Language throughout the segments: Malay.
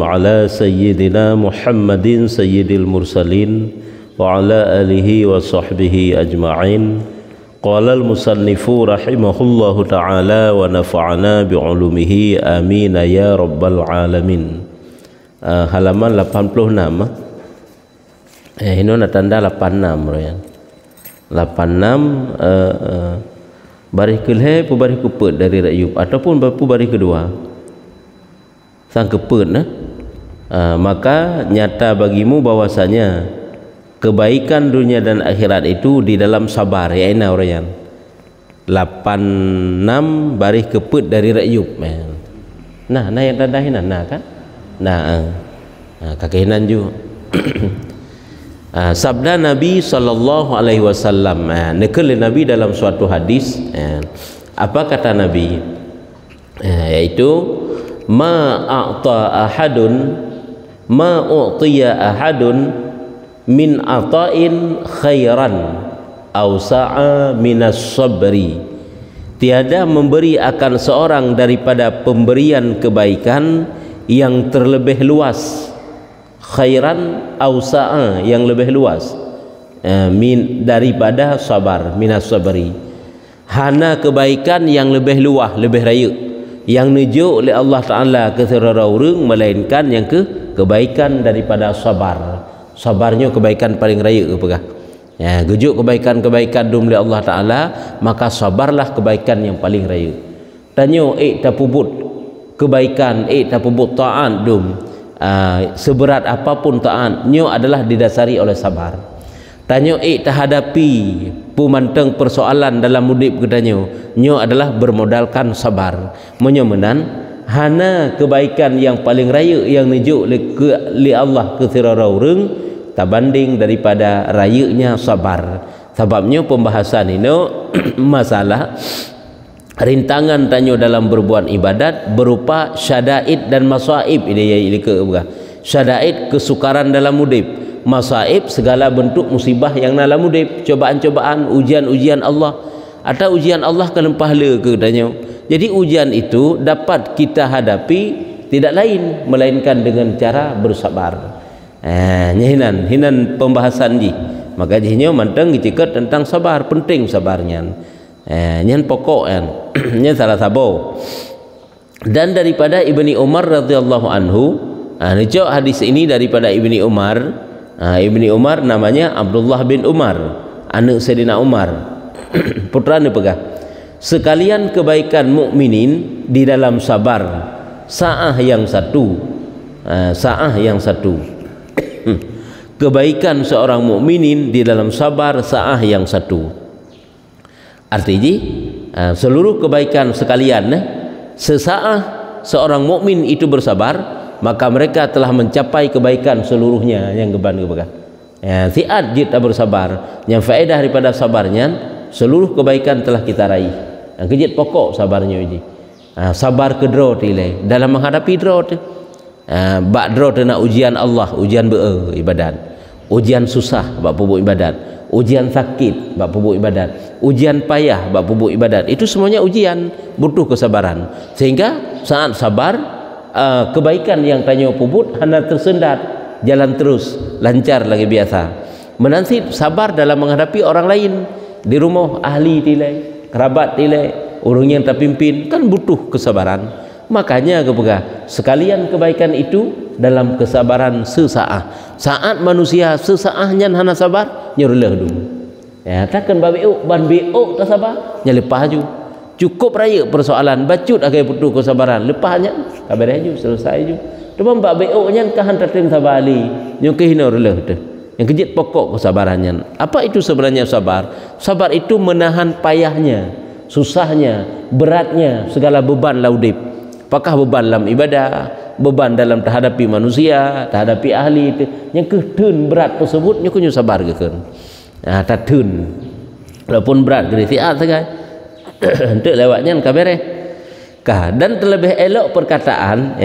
ala sayyidina Muhammadin sayyidil mursalin wa ala alihi wa sahbihi ajma'in. Qala al-musannifu rahimahullahu ta'ala wa nafa'ana bi'ulumihi amin ya rabbal alamin. Halaman 86. Ini ada tanda 86 ya. 86 baris kelih pu baris keput dari Ayub ataupun pu baris kedua sang keput maka nyata bagimu bahwasanya kebaikan dunia dan akhirat itu di dalam sabar ya ina orang 86 baris keput dari Ayub nah yang tanda hinan kan kakinan juga sabda Nabi sallallahu alaihi wasallam nakal Nabi dalam suatu hadis apa kata Nabi yaitu ma u'tiya ahadun min ata'in khairan aw sa'a minas sabri, tiada memberi akan seorang daripada pemberian kebaikan yang terlebih luas, khairan awsa'a yang lebih luas min daripada sabar, minas sabri, hana kebaikan yang lebih luas, lebih raya yang nuju oleh Allah Ta'ala ke serarang melainkan yang kebaikan daripada sabar. Sabarnya kebaikan paling raya ke pegah gejuk kebaikan-kebaikan dum oleh Allah Ta'ala, maka sabarlah kebaikan yang paling raya. Tanyo tapubut kebaikan tapubut ta'an dum seberat apapun taatnya adalah didasari oleh sabar. Tanya terhadapi pemantang persoalan dalam hidup katanya nyo adalah bermodalkan sabar. Menyemenan hana kebaikan yang paling raya yang nuju li Allah ke siraraurung tabanding daripada rayanya sabar. Sebabnya pembahasan ini masalah rintangan tanyo dalam berbuat ibadat berupa syadaid dan masaib. Ini ke syadaid kesukaran dalam hidup, masaib segala bentuk musibah yang dalam hidup, cobaan-cobaan, ujian-ujian Allah atau ujian Allah kalau pahala ke tanyo. Jadi ujian itu dapat kita hadapi tidak lain melainkan dengan cara bersabar. Hinan pembahasan ji. Maka jihnyo manteng dicekut tentang sabar, penting sabarnya. Nyen pokok nyen salah sabo. Dan daripada Ibni Umar radhiyallahu anhu, nico hadis ini daripada Ibni Umar. Ibni Umar namanya Abdullah bin Umar, anak Sayyidina Umar. Putra ni pegah. Sekalian kebaikan mukminin di dalam sabar, sa'ah yang satu. Kebaikan seorang mukminin di dalam sabar sa'ah yang satu. Artinya seluruh kebaikan sekalian sesaat seorang mukmin itu bersabar, maka mereka telah mencapai kebaikan seluruhnya yang geban siat jita bersabar yang faedah daripada sabarnya seluruh kebaikan telah kita raih. Yang kejit pokok sabarnya ini sabar ke draw tilai dalam menghadapi draw bak draw nak ujian Allah, ujian ibadat, ujian susah bak pupuk ibadat, ujian sakit bab pupuk ibadat, ujian payah bab pupuk ibadat, itu semuanya ujian, butuh kesabaran. Sehingga saat sabar kebaikan yang tanya puput hanya tersendat, jalan terus lancar lagi biasa. Menanti sabar dalam menghadapi orang lain di rumah, ahli tilai, kerabat tilai, orang yang terpimpin, kan butuh kesabaran. Makanya sekalian kebaikan itu dalam kesabaran sesaat. Saat manusia sesaatnya hana sabar nyerulah dulu. Takkan babiuk ban biuk tak sabar nyelepas ju. Cukup raya persoalan bacut agai butuh kesabaran, lepasnya kabar ju selesai ju. Cuma mbak biuknya kahan tertim sabar ali nyo kehina relah tu. Yang kejit pokok kesabarannya. Apa itu sebenarnya sabar? Sabar itu menahan payahnya, susahnya, beratnya segala beban laudip. Apakah beban dalam ibadah, beban dalam terhadapi manusia, terhadapi ahli itu, yang ketun berat tersebut nyo kunyo sabar ke kan. Tatun walaupun berat gede siat sagai untuk lewatnya kabere dan terlebih elok perkataan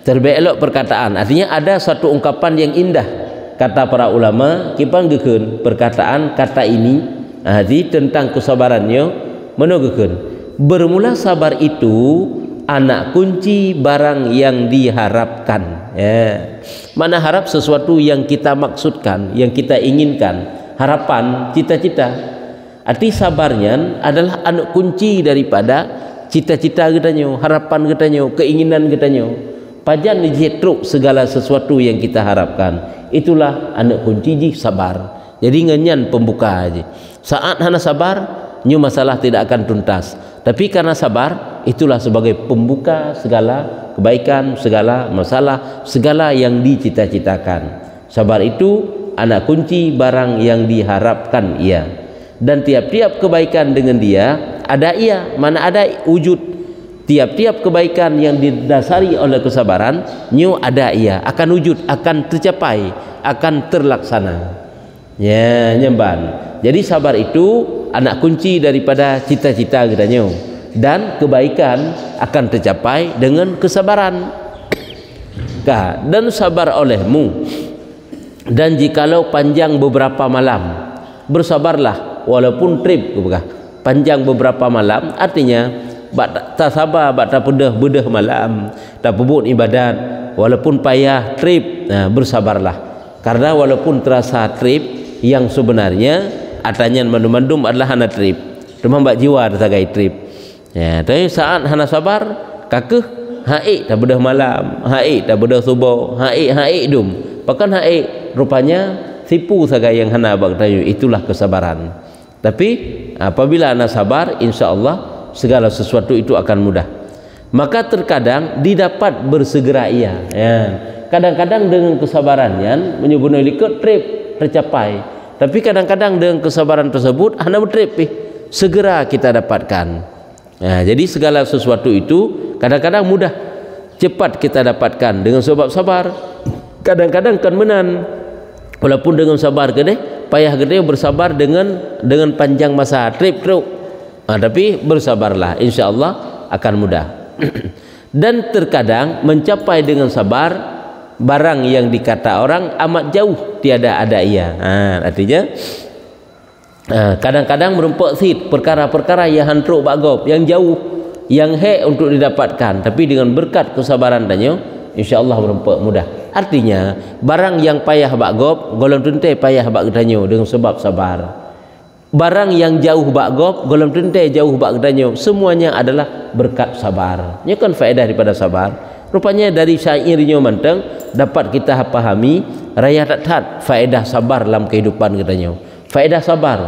terlebih elok perkataan artinya ada satu ungkapan yang indah kata para ulama kipang gekeun perkataan kata ini tentang kesabarannya menogekeun bermula sabar itu anak kunci barang yang diharapkan. Ya. Mana harap sesuatu yang kita maksudkan, yang kita inginkan, harapan, cita-cita. Arti sabarnya adalah anak kunci daripada cita-cita kita nyo, harapan kita nyo, keinginan kita nyo. Pajan dijetruk segala sesuatu yang kita harapkan. Itulah anak kunci ji sabar. Jadi ngenyan pembuka aja. Saat hana sabar, nyu masalah tidak akan tuntas. Tapi karena sabar, itulah sebagai pembuka segala kebaikan, segala masalah, segala yang dicita-citakan. Sabar itu anak kunci barang yang diharapkan ia. Dan tiap-tiap kebaikan dengan dia ada ia, mana ada wujud. Tiap-tiap kebaikan yang didasari oleh kesabaran, nyu ada ia, akan wujud, akan tercapai, akan terlaksana. Ya, nyemban. Jadi sabar itu anak kunci daripada cita-cita kita nyu, dan kebaikan akan tercapai dengan kesabaran. Dan sabar olehmu, dan jikalau panjang beberapa malam, bersabarlah walaupun trip panjang beberapa malam. Artinya tak sabar, tak bedah malam, tak pebut ibadat, walaupun payah trip, bersabarlah. Karena walaupun terasa trip, yang sebenarnya atanya mandum-mandum adalah hana trip, cuma mbak jiwa tersagai trip. Ya, tapi saat hana sabar, kakeh haik tak bedah malam, haik tak bedah subuh, haik dum. Bahkan haik rupanya tipu sagai yang hana abang tayu. Itulah kesabaran. Tapi apabila hana sabar, insya-Allah segala sesuatu itu akan mudah. Maka terkadang didapat bersegera ia. Ya. Kadang-kadang dengan kesabarannya menyebut likut trip tercapai, tapi kadang-kadang dengan kesabaran tersebut hana bertrip segera kita dapatkan. Nah, jadi segala sesuatu itu kadang-kadang mudah cepat kita dapatkan dengan sebab sabar. Kadang-kadang kan menan walaupun dengan sabar gede, payah gede bersabar dengan panjang masa trip truk. Tapi bersabarlah, insya-Allah akan mudah. Dan terkadang mencapai dengan sabar barang yang dikata orang amat jauh tiada ada ia. Artinya kadang-kadang merempak sit perkara-perkara yang hantruk bagop, yang jauh, yang untuk didapatkan, tapi dengan berkat kesabaran danyo insyaallah merempak mudah. Artinya barang yang payah bagop golong tuntai payah bak danyo dengan sebab sabar. Barang yang jauh bagop golong tuntai jauh bak danyo, semuanya adalah berkat sabar. Ini kan faedah daripada sabar. Rupanya dari syairnya manteng dapat kita pahami raya tak faedah sabar dalam kehidupan katanya. Faedah sabar,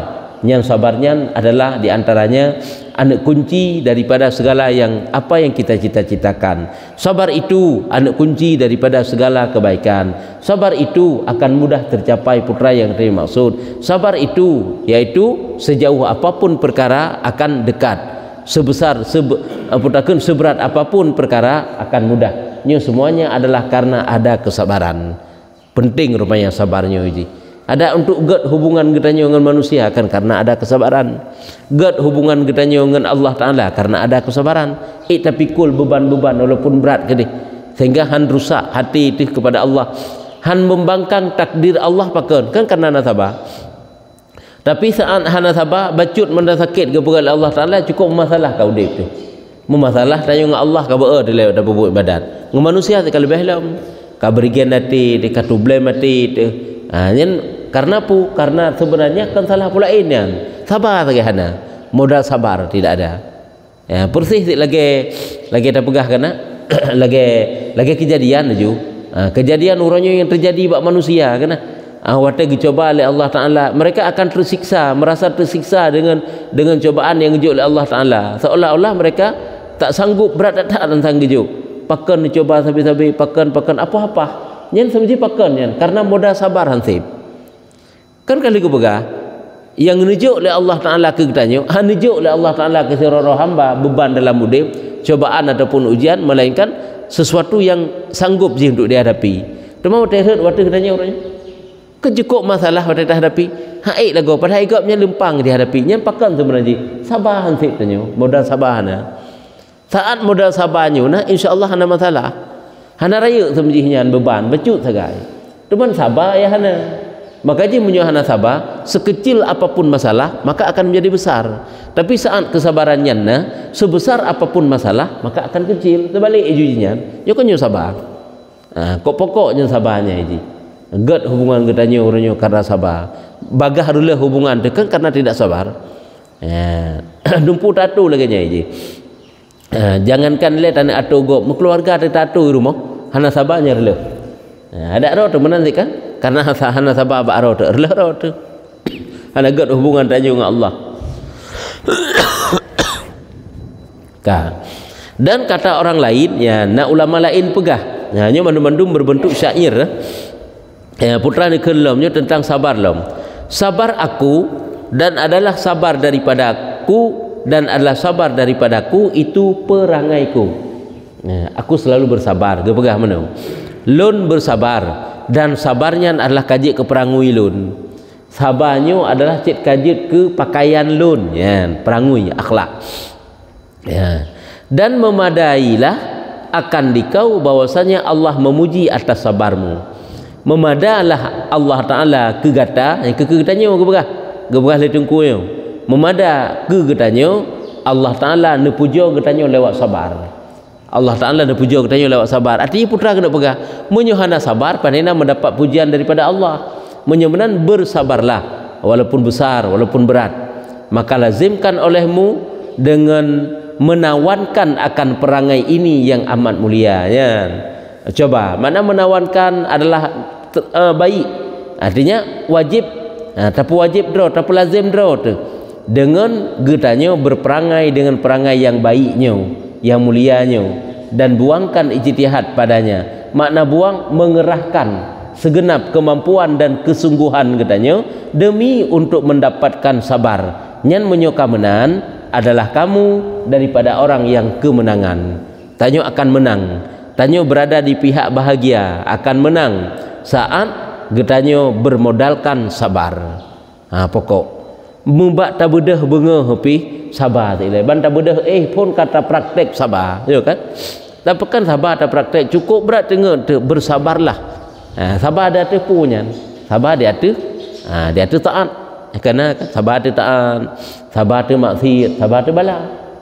yang sabarnya adalah diantaranya anak kunci daripada segala yang apa yang kita cita-citakan. Sabar itu anak kunci daripada segala kebaikan. Sabar itu akan mudah tercapai putra yang dimaksud. Sabar itu yaitu sejauh apapun perkara akan dekat. Seberat apapun perkara akan mudah. Ini semuanya adalah karena ada kesabaran. Penting rupanya sabarnya uji. Ada untuk get hubungan kita dengan manusia kan karena ada kesabaran. Get hubungan kita dengan Allah Taala karena ada kesabaran. Tapi kul beban-beban walaupun berat gede, sehingga han rusak hati itu kepada Allah. Han membangkang takdir Allah pakan kan karena nasabah. Tapi saat hana sabar bacut menda sakit kepada Allah Taala cukup masalah kau dia itu. Memasalah tanya dengan Allah ka beur dia dah buat ibadat. Dengan manusia sekali lebih lam ka berikan hati dekat tublai mati tu. Karena apa? Karena sebenarnya kan salah pula ini. Sabar saja hana. Modal sabar tidak ada. Ya, persih lagi dah pegah kana lagi kejadian aja. Kejadian urangnya yang terjadi bak manusia kana. Waktu dicoba oleh Allah Ta'ala, mereka akan tersiksa, merasa tersiksa dengan cobaan yang gejuk oleh Allah Ta'ala, seolah-olah mereka tak sanggup berat tak tentang gejuk. Pakan dicoba sabi-sabi, pakan apa-apa nyen semji pakan nyen karena modal sabar hansip. Kan kali ku pegah yang gejuk oleh Allah Ta'ala ke kitanya, gejuk oleh Allah Ta'ala ke seluruh hamba beban dalam hidup, cobaan ataupun ujian, melainkan sesuatu yang sanggup je untuk dihadapi. Cuma waktu kitanya orangnya kejukuk masalah pada hadapi haik lagu pada igapnya lempang dihadapinya pakan sebenarnya sabar hansip tanya modal sabar hana. Saat modal sabarnya nah insyaallah hana masalah hana raya sebenarnya beban becut sagai cuman sabar ya hana Maka dia menyohana sabar, sekecil apapun masalah maka akan menjadi besar. Tapi saat kesabarannya sebesar apapun masalah maka akan kecil. Terbalik ijujinya, yo kan yo sabar. Kok pokoknya sabarnya ini. Gad hubungan gedanya orangnya karena sabar. Bagah dulu hubungan dekat karena tidak sabar. Dumpu tatu lagi ini. Jangankan lihat anak atau gop, keluarga ada tatu di rumah, hana sabarnya dulu. Ada roh tu menanti kan? Karena hana sabar abak roh tu, roh tu. Hana gad hubungan tanya dengan Allah. Dan kata orang lain, ya, nak ulama lain pegah. Nya mandum-mandum berbentuk syair. Putra ni kelamnya tentang sabar lam. Sabar aku dan adalah sabar daripadaku dan adalah sabar daripadaku itu perangaiku. Aku selalu bersabar. Dia pegah mana? Lun bersabar dan sabarnya adalah kajik ke perangui lun. Sabarnya adalah cik kajik ke pakaian lun, ya, perangui akhlak. Ya. Dan memadailah akan dikau bahwasanya Allah memuji atas sabarmu. Memadalah Allah Ta'ala kegata, kegetannya gebegah letungkunya. Memada kegetannya Allah Ta'ala nepujo getannya lewat sabar. Allah Ta'ala nepujo getannya lewat sabar. Artinya putra kena pegah menyohana sabar panena mendapat pujian daripada Allah. Menyemenan bersabarlah walaupun besar, walaupun berat. Maka lazimkan olehmu dengan menawankan akan perangai ini yang amat mulia, ya. Coba, mana menawankan adalah baik. Artinya wajib, tapi wajib draw, tapi lazim draw tu. Dengan getanya berperangai dengan perangai yang baiknya, yang mulianya, dan buangkan ijtihad padanya. Makna buang mengerahkan segenap kemampuan dan kesungguhan getanya demi untuk mendapatkan sabar. Nyan menyokamenan adalah kamu daripada orang yang kemenangan. Tanyo akan menang. Tanyo berada di pihak bahagia, akan menang saat getanyo bermodalkan sabar. Pokok membak tabedah benga hapi sabar tak ban tabedah pun kata praktek sabar, ya kan? Tapi kan sabar tak praktek cukup berat tengah bersabarlah. Sabar ada tu punya. Sabar dia tu dia tu taat. Kerana sabar tu taat, sabar tu maksiat, sabar tu bala.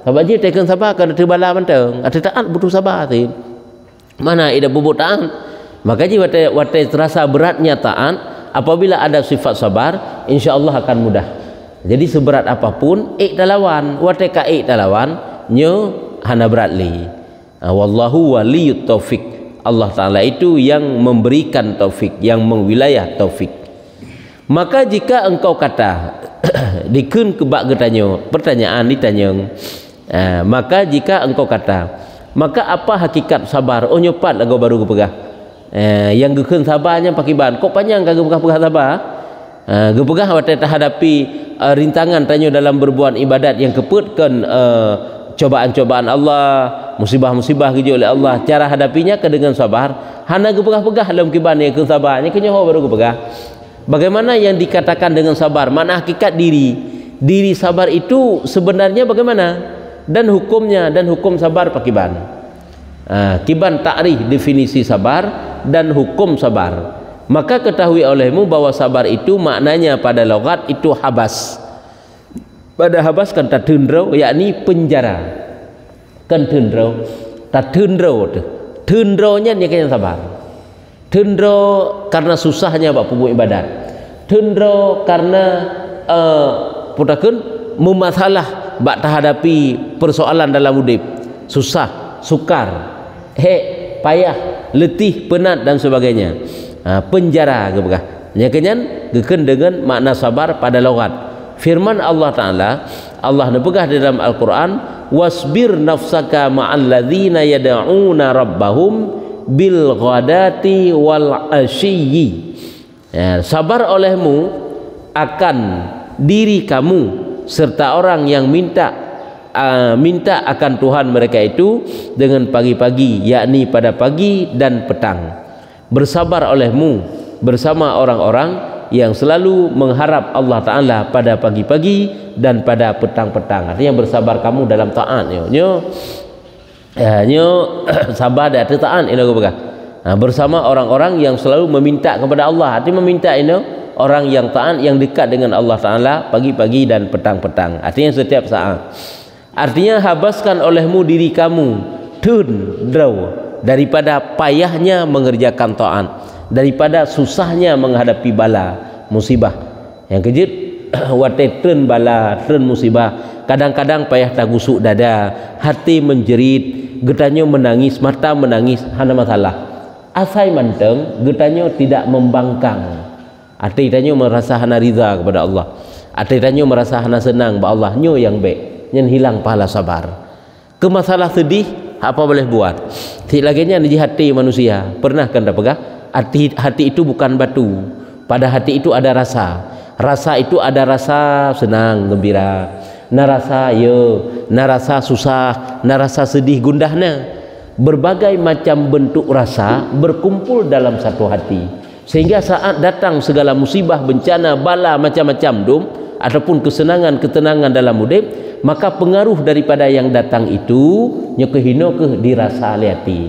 Sabar je tekan sabar kan tu bala mentang. Ada taat butuh sabar tu. Mana ada bubuk taat. Maka jika watai terasa beratnya taat, apabila ada sifat sabar, insya-Allah akan mudah. Jadi seberat apapun lawan, watai ka lawan, nyo hana berat li. Wallahu waliyut taufik. Allah Ta'ala itu yang memberikan taufik, yang mengwilayah taufik. Maka jika engkau kata dikun kebak getanyo, pertanyaan ditanya, maka jika engkau kata, maka apa hakikat sabar? Oh nyopat lagu baru gepegah. Yang gekun sabarnya pakiban. Kok panjang kagak pegah sabar? Gepegah watai hadapi rintangan tanyo dalam berbuat ibadat yang keputkan cobaan-cobaan Allah, musibah-musibah gitu oleh Allah. Cara hadapinya ke dengan sabar. Hana gepegah-pegah dalam kiban yang gekun sabarnya kenyaho baru gepegah. Bagaimana yang dikatakan dengan sabar? Mana hakikat diri? Diri sabar itu sebenarnya bagaimana? Dan hukumnya dan hukum sabar pakiban. Kiban takrif definisi sabar dan hukum sabar. Maka ketahui olehmu bahwa sabar itu maknanya pada logat itu habas. Pada habas kan tatundro, yakni penjara. Kan tundro, tatundro tu. Tundronya ni kan sabar. Tundro karena susahnya buat pembuat ibadat. Tundro karena putakun memasalah bak terhadapi persoalan dalam hidup, susah, sukar, payah, letih, penat dan sebagainya. Penjara gebegah. Nyakenyan geken dengan makna sabar pada logat. Firman Allah Ta'ala, Allah nepegah di dalam Al-Quran, wasbir nafsaka ma'al ladzina yada'una rabbahum bil ghadati wal asyiyi. Sabar olehmu akan diri kamu serta orang yang minta akan Tuhan mereka itu dengan pagi-pagi, yakni pada pagi dan petang. Bersabar olehmu bersama orang-orang yang selalu mengharap Allah Ta'ala pada pagi-pagi dan pada petang-petang. Artinya bersabar kamu dalam taat. Sabar dan taat bersama orang-orang yang selalu meminta kepada Allah. Artinya meminta orang yang taat, yang dekat dengan Allah Ta'ala pagi-pagi dan petang-petang. Artinya setiap saat. Artinya habaskan olehmu diri kamu daripada payahnya mengerjakan taat, daripada susahnya menghadapi bala musibah. Yang kejut wate tren bala, tren musibah. Kadang-kadang payah tagusuk dada, hati menjerit, getanyo menangis, mata menangis, hana masalah. Asai manteng, getanyo tidak membangkang. Hati tanyo merasa hana ridha kepada Allah. Hati tanyo merasa hana senang ba Allah nyo yang baik, nyen hilang pahala sabar. Ke masalah sedih, apa boleh buat? Tidak laginya di hati manusia. Pernah kan tak pegah? Hati itu bukan batu. Pada hati itu ada rasa. Rasa itu ada rasa senang, gembira. Narasa narasa susah, narasa sedih, gundahnya. Berbagai macam bentuk rasa berkumpul dalam satu hati. Sehingga saat datang segala musibah, bencana, bala macam-macam dum ataupun kesenangan, ketenangan dalam hidup, maka pengaruh daripada yang datang itu nyokehino ke dirasa hati.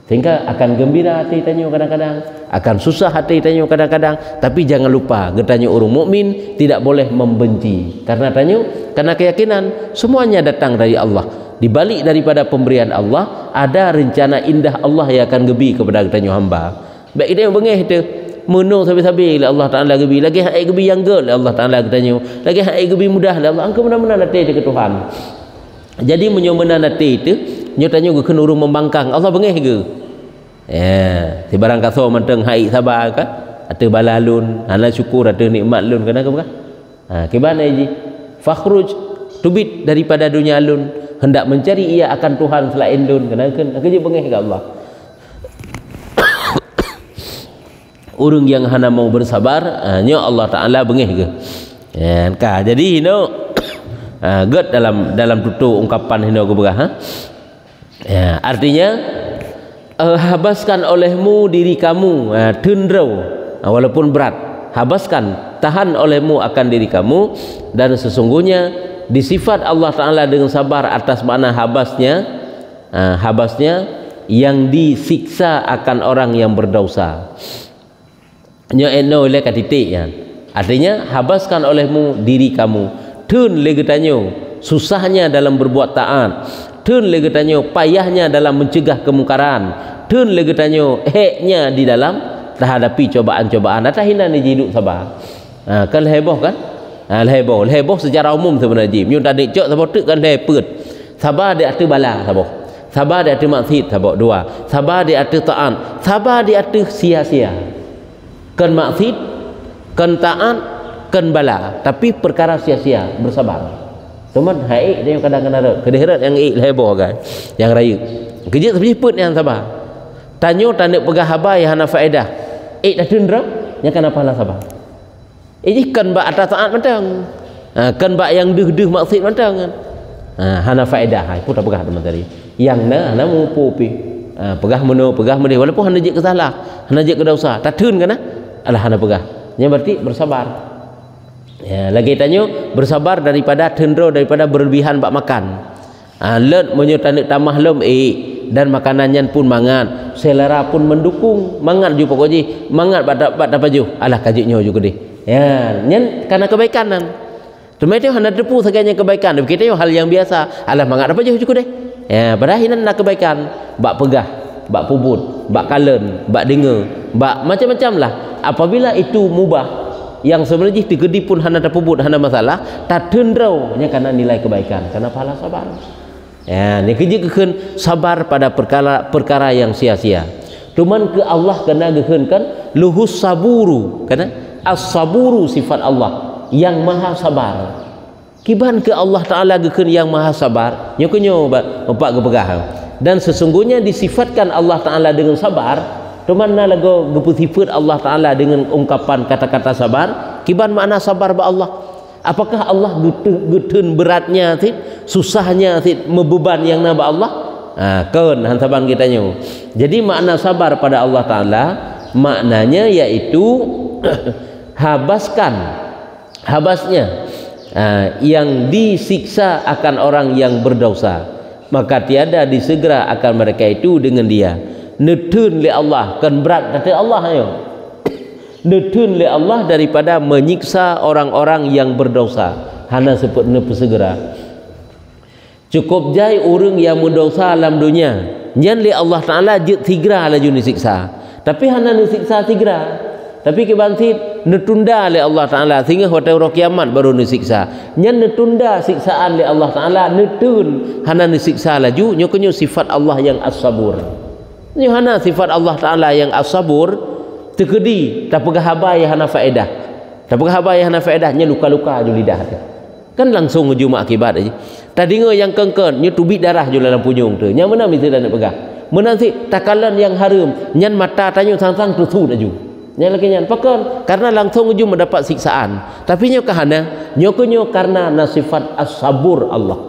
Sehingga akan gembira hati tanyo kadang-kadang, akan susah hati tanyo kadang-kadang, tapi jangan lupa getanyo orang mukmin tidak boleh membenci. Karena keyakinan semuanya datang dari Allah. Di balik daripada pemberian Allah ada rencana indah Allah yang akan gebi kepada getanyo hamba. Baik dia bengih tu menung sabi-sabi Allah Taala gebi lagi hak gebi yang gel Allah Taala katanya lagi hak gebi mudah Allah angka benar-benar nanti ke Tuhan. Jadi menyomena nanti itu nyatanya ke urung membangkang Allah bengih ke ya si barang kaso manteng hai sabar kan atu balalun ana syukur atu nikmat lun kana ke ke mana ji fakhruj tubit daripada dunia lun hendak mencari ia akan Tuhan selain lun kana je bengih ke Allah. Orang yang hana mau bersabar nya Allah Taala bengih ke ya ka jadi get dalam tutur ungkapan hino ke berah ya artinya habaskan olehmu diri kamu tundrau walaupun berat habaskan tahan olehmu akan diri kamu dan sesungguhnya disifat Allah Taala dengan sabar atas makna habasnya yang disiksa akan orang yang berdosa. Nya eno le katitik ya. Artinya habaskan olehmu diri kamu. Tun le getanyo susahnya dalam berbuat taat. Tun le getanyo payahnya dalam mencegah kemungkaran. Tun le getanyo heknya di dalam menghadapi cobaan-cobaan. Atau hina ni hidup sabar. Kan heboh kan? Heboh secara umum sebenarnya. Nyu tadi cok sabar tu kan lepet. Sabar di atas bala sabar. Sabar di atas maksiat sabar dua. Sabar di atas taat. Sabar di atas sia-sia. Kan maksiat, kan taat, kan bala, tapi perkara sia-sia bersabar. Teman hai dia kadang-kadang kederat yang heboh kan, yang raya. Kejut tapi cepet yang sabar. Tanyo tanda pegah haba yang hana faedah. Dah tundra, yang kenapa lah sabar? Kan bak atas taat macam, kan bak yang deh maksiat macam kan. Hana faedah, pun tak pegah teman tadi. Yang hana mupu pi. Pegah meno walaupun hana je kesalah, hana je kedosa, tak tun kan alah hana pegah. Nya berarti bersabar. Ya, lagi tanyo bersabar daripada tendro daripada berlebihan bak makan. Let menyo tanda tamah lem dan makanannya pun mangat, selera pun mendukung, mangat ju pokoknya, mangat bak dapat ju. Alah kajiknyo juga deh. Ya, nyen karena kebaikan. Temete hana depu saganya kebaikan. Kita yo hal yang biasa. Alah mangat dapat ju juga deh. Ya, berahinan nak kebaikan, bak pegah, bak pubut, bak kalen, bak dengar, bak macam-macam lah. Apabila itu mubah yang sebenarnya digedi pun hana terpubut hana masalah tak tendrau nya karena nilai kebaikan karena pahala sabar ya ni kerja keken sabar pada perkara yang sia-sia cuman ke Allah kena geken kan luhus saburu karena as-saburu sifat Allah yang maha sabar kiban ke Allah Taala geken yang maha sabar nya kenyo bapak gepegah dan sesungguhnya disifatkan Allah Taala dengan sabar. Cuman na lagu gepusifat Allah Taala dengan ungkapan kata-kata sabar, kiban makna sabar ba Allah. Apakah Allah getun beratnya tit, susahnya tit, membeban yang na ba Allah? Keun hantaban kita nyu. Jadi makna sabar pada Allah Taala maknanya yaitu habasnya yang disiksa akan orang yang berdosa, maka tiada disegera akan mereka itu dengan dia. Netun li Allah kan berat kata Allah ayo Detun oleh Allah daripada menyiksa orang-orang yang berdosa. Hana sebut persegera. Cukup jai orang yang berdosa dalam dunia. Nyan li Allah Taala je tigra laju disiksa. Tapi hana disiksa tigra. Tapi kebantit netunda oleh Allah Taala sehingga hotel roh kiamat baru disiksa. Nyan netunda siksaan oleh Allah Taala netun hana disiksa laju nyo sifat Allah yang as-sabur. Nyo hana sifat Allah Taala yang as-sabur tekedi tak pegah habai hana faedah. Tak pegah habai hana faedahnya luka-luka ju lidah tu. Kan langsung ngejuma akibat aja. Tadi yang kengken nyo tubik darah ju dalam punyung tu. Yang mana mesti nak pegah. Menanti takalan yang harum nyan mata tanyo sang-sang tersu aju. Nyan lagi nyan pakan karena langsung ujung mendapat siksaan. Tapi nyo kahana nyo karena nasifat as-sabur Allah.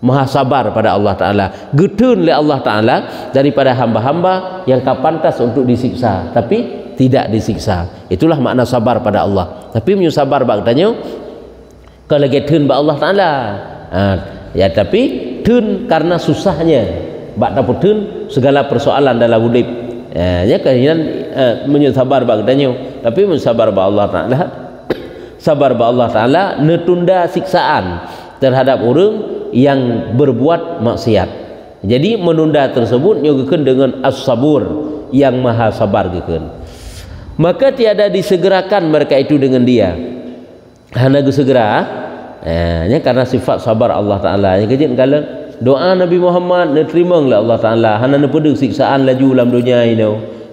Maha sabar pada Allah Ta'ala. Getun oleh Allah Ta'ala daripada hamba-hamba yang pantas untuk disiksa tapi tidak disiksa. Itulah makna sabar pada Allah. Tapi menyu sabar bagtanya kalau getun ba Allah Ta'ala. Ya tapi tun karena susahnya. Bak dapat tun segala persoalan dalam hidup. Ya kalian menyu sabar bagtanya. Tapi menyu sabar ba Allah Ta'ala. Sabar ba Allah Ta'ala netunda siksaan terhadap orang yang berbuat maksiat. Jadi menunda tersebut nyogekeun dengan as-sabur yang maha sabar gekeun. Maka tiada disegerakan mereka itu dengan dia. Hana segera nya karena sifat sabar Allah Taala. Yang kejin kala doa Nabi Muhammad diterima oleh Allah Taala. Hana nepedeg siksaan laju dalam dunia ini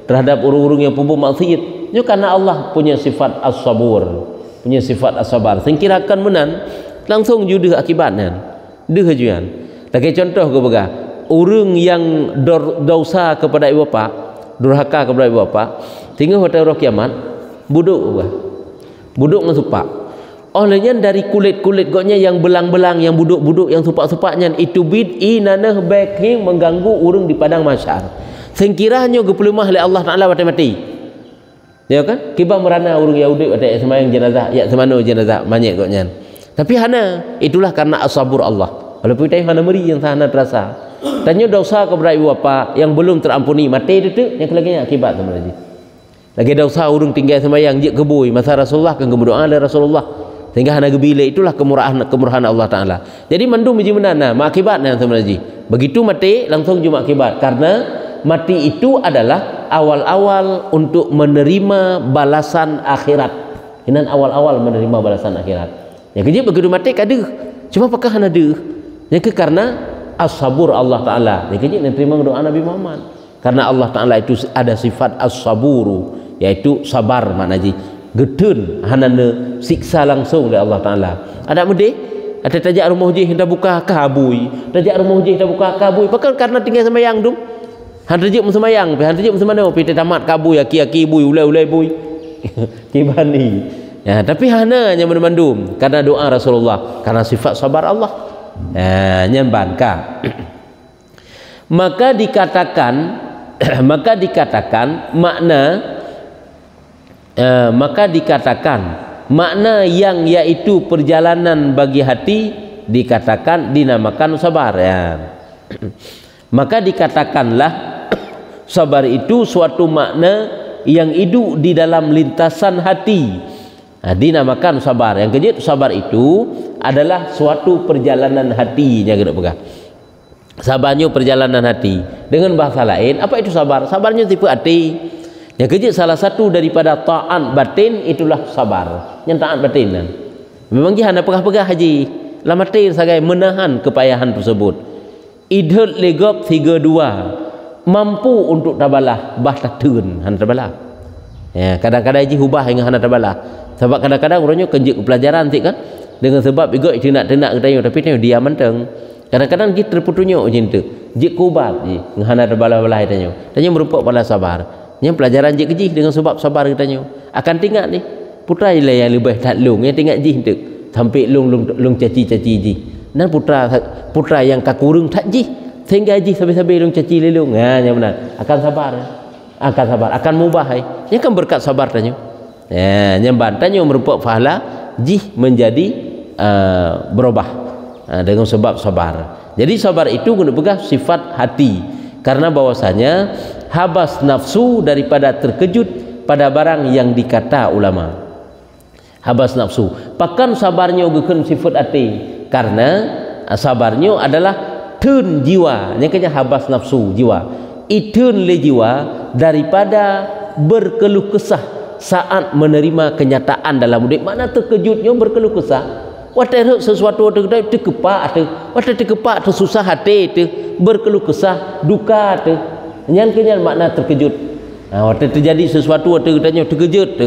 terhadap orang-orang yang berbuat maksiat. Nyo karena Allah punya sifat as-sabur, punya sifat as-sabar. Singkirakan menan langsung judah akibatnya. Deh hajuan. Lagi contoh ke begah. Orang yang dosa kepada ibu bapa, durhaka kepada ibu bapa, tinggal hotel roh kiamat, buduk begah. Buduk dengan supak. Olehnya dari kulit-kulit goknya yang belang-belang, yang buduk-buduk, yang supak-supaknya itu bid'i nanah baik mengganggu orang di padang mahsyar. Sengkiranya gepelemah oleh Allah Taala mati-mati. Ya kan? Kiba merana orang Yahudi ada semayang jenazah, ya semano jenazah banyak goknya. Tapi hana itulah karena as-sabur Allah. Walaupun kita hana meri yang hana terasa. Tanya dosa kepada ibu bapa yang belum terampuni mati itu yang kelaganya akibat sama lagi. Lagi dosa urung tinggal semayang je kebui masa Rasulullah kan berdoa oleh Rasulullah sehingga hana gebile itulah kemurahan Allah Taala. Jadi mandum biji menana akibatnya sama lagi. Begitu mati langsung cuma akibat karena mati itu adalah awal-awal untuk menerima balasan akhirat. Ini awal-awal menerima balasan akhirat. Yang kejap begitu mati kada. Cuma apakah hana ada? Yang karena as-sabur Allah Taala. Yang kejap terima doa Nabi Muhammad. Karena Allah Taala itu ada sifat as-saburu, yaitu sabar maknanya. Getun hana siksa langsung oleh Allah Taala. Ada mede ada tajak rumah je hendak buka kabui. Tajak rumah je hendak buka kabui. Bahkan karena tinggal sembahyang tu. Han tajak sembahyang, han tajak semana pi tamat kabui aki-aki bui ulai-ulai bui. Kibani. Ya, tapi hanya mandum karena doa Rasulullah, karena sifat sabar Allah. Nyambanka. Maka dikatakan makna yang yaitu perjalanan bagi hati dinamakan sabar ya. Maka dikatakanlah sabar itu suatu makna yang hidup di dalam lintasan hati. Dinamakan sabar. Yang kejut sabar itu adalah suatu perjalanan hatinya kita pegang. Sabarnya perjalanan hati. Dengan bahasa lain, apa itu sabar? Sabarnya tipe hati. Yang kejut salah satu daripada ta'at batin itulah sabar. Yang ta'at batin. Memang dia hanya pegah-pegah haji. Lamatin sebagai menahan kepayahan tersebut. Idhut legop 32. Mampu untuk tabalah bah tatun hana tabalah. Ya, kadang-kadang haji hubah hingga hana tabalah. Sebab kadang-kadang orangnya kenjik pelajaran nanti kan dengan sebab juga tenak-tenak katanya tapi tanya dia menteng. Kadang-kadang kita terputunya macam tu. Jik kubat je ngahana terbalah-balah tanya. Tanya merupakan bala sabar. Yang pelajaran jik keji dengan sebab sabar katanya. Akan tinggal ni putra lah yang lebih tak lung yang tinggal ji tu sampai lung caci-caci ji. Dan putra yang kakurung tak ji sehingga ji sampai-sampai lung caci lelung. Yang benar. Akan sabar. Akan mubah. Yang kan berkat sabar tanya. Ya, nyamban tanya merupakan pahala jih menjadi berubah dengan sebab sabar. Jadi sabar itu guna pegang sifat hati karena bahwasanya habas nafsu daripada terkejut pada barang yang dikata ulama. Habas nafsu. Pakan sabarnya gekeun sifat ati karena sabarnya adalah teun jiwa. Nya kanya habas nafsu jiwa. Iteun le jiwa daripada berkeluh kesah saat menerima kenyataan dalam hidup. Mana terkejutnya berkeluh kesah. Wata sesuatu terkepak tu, wata terkepak tu susah hati tu, berkeluh kesah duka tu. Nyan kenyan makna terkejut. Wata terjadi sesuatu wata katanya terkejut tu.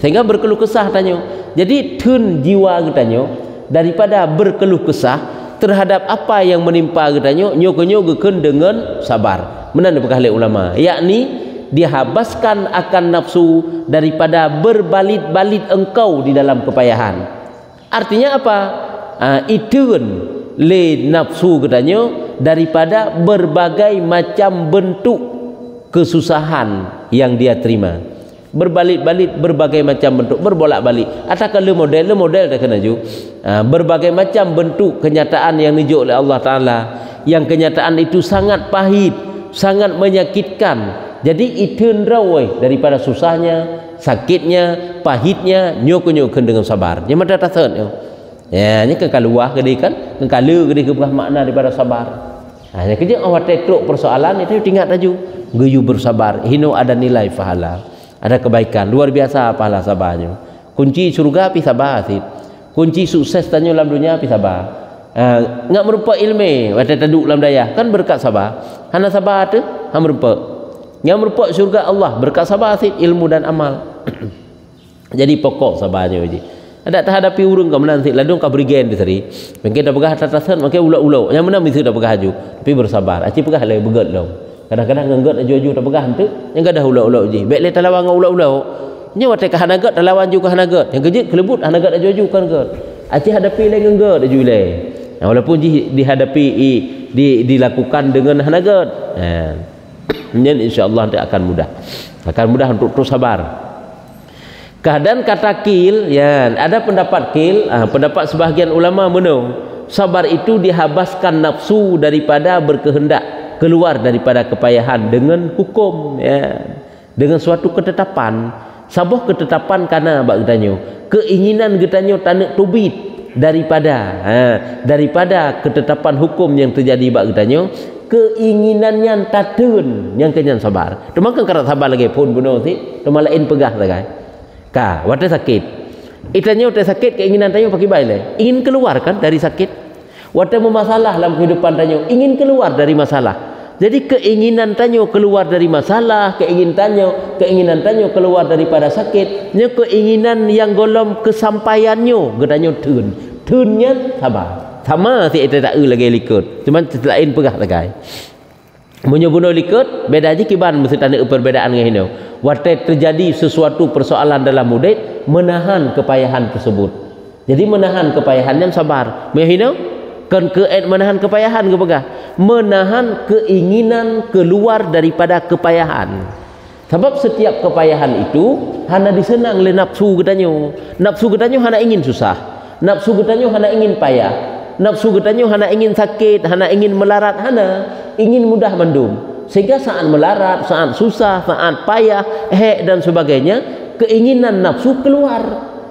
Sehingga berkeluh kesah tanya. Jadi teun jiwa katanya daripada berkeluh kesah terhadap apa yang menimpa katanya nyogo-nyogokeun dengan sabar. Menan dipegah oleh ulama, yakni dihabaskan akan nafsu daripada berbalit-balit engkau di dalam kepayahan. Artinya apa? Iteun le nafsu katanya daripada berbagai macam bentuk kesusahan yang dia terima. Berbalit-balit berbagai macam bentuk, berbolak-balik. Atakan le model dah kena ju. Berbagai macam bentuk kenyataan yang dijuk oleh Allah Taala, yang kenyataan itu sangat pahit, sangat menyakitkan. Jadi iteun rawai daripada susahnya, sakitnya, pahitnya, nyok-nyokkeun dengan sabar. Nya mata taseun yo. Ya, nya kekaluah gede kan, kekalu gede ke makna daripada sabar. Nya kerja awak tetruk persoalan itu tinggal taju. Geyu bersabar, hino ada nilai pahala. Ada kebaikan luar biasa pahala sabarnya. Kunci surga pi sabar sih. Kunci sukses tanya dalam dunia pi sabar. Ngak merupa ilmu wata taduk dalam daya kan berkat sabar. Hana sabar tu ham merupa. Yang merupa surga Allah berkat sabar sih ilmu dan amal. Jadi pokok sabarnya je. Ada terhadapi urung kau menanti ladung kau berigen di seri. Mungkin dah pegah tatasan makin ulau-ulau. Yang mana mesti dah pegah haju. Tapi bersabar. Aci pegah le begat dong. Kadang-kadang ngenggot aju-aju tak pegah tu yang gadah ulau-ulau je. Baik le talawan ngau ulau-ulau. Nya wate ka hanagat talawan juga hanagat. Yang kejut kelebut hanagat aju-aju kan gat. Aci hadapi le ngenggot aju le. Walaupun dihadapi dilakukan dengan hanagat. Nyen insyaallah nanti akan mudah. Akan mudah untuk terus sabar. Keadaan kata kil ya, ada pendapat kil, pendapat sebahagian ulama menung sabar itu dihabaskan nafsu daripada berkehendak keluar daripada kepayahan dengan hukum ya, dengan suatu ketetapan. Sabuh ketetapan karena bak getanyo keinginan getanyo tanek tubit daripada ketetapan hukum yang terjadi bak getanyo keinginannya tateun yang kenyan sabar. Tumakan karat sabar lagi pun bunuh si tumalain pegah lagi. Ka wate sakit. Itanyo te sakit keinginan tanyo pakai baik le. Ingin keluar kan dari sakit. Wate memasalah dalam kehidupan tanyo ingin keluar dari masalah. Jadi keinginan tanyo keluar dari masalah, keinginan tanyo keluar daripada sakit, nya keinginan yang golom kesampaiannya gedanyo teunnya sabar. Sama si eta tak lagi likut. Cuman lain pegah lagai. Munyo bunuh likut beda aja kiban mesti tanda perbedaan dengan hino. Wate terjadi sesuatu persoalan dalam murid menahan kepayahan tersebut. Jadi menahan kepayahan yang sabar. Menghino kan menahan kepayahan ke pegah, menahan keinginan keluar daripada kepayahan. Sebab setiap kepayahan itu hana disenang oleh nafsu getanyo. Nafsu getanyo hana ingin susah. Nafsu getanyo hana ingin payah. Nafsu getanyo hana ingin sakit, hana ingin melarat, hana ingin mudah mendung. Sehingga saat melarat, saat susah, saat payah, dan sebagainya, keinginan nafsu keluar.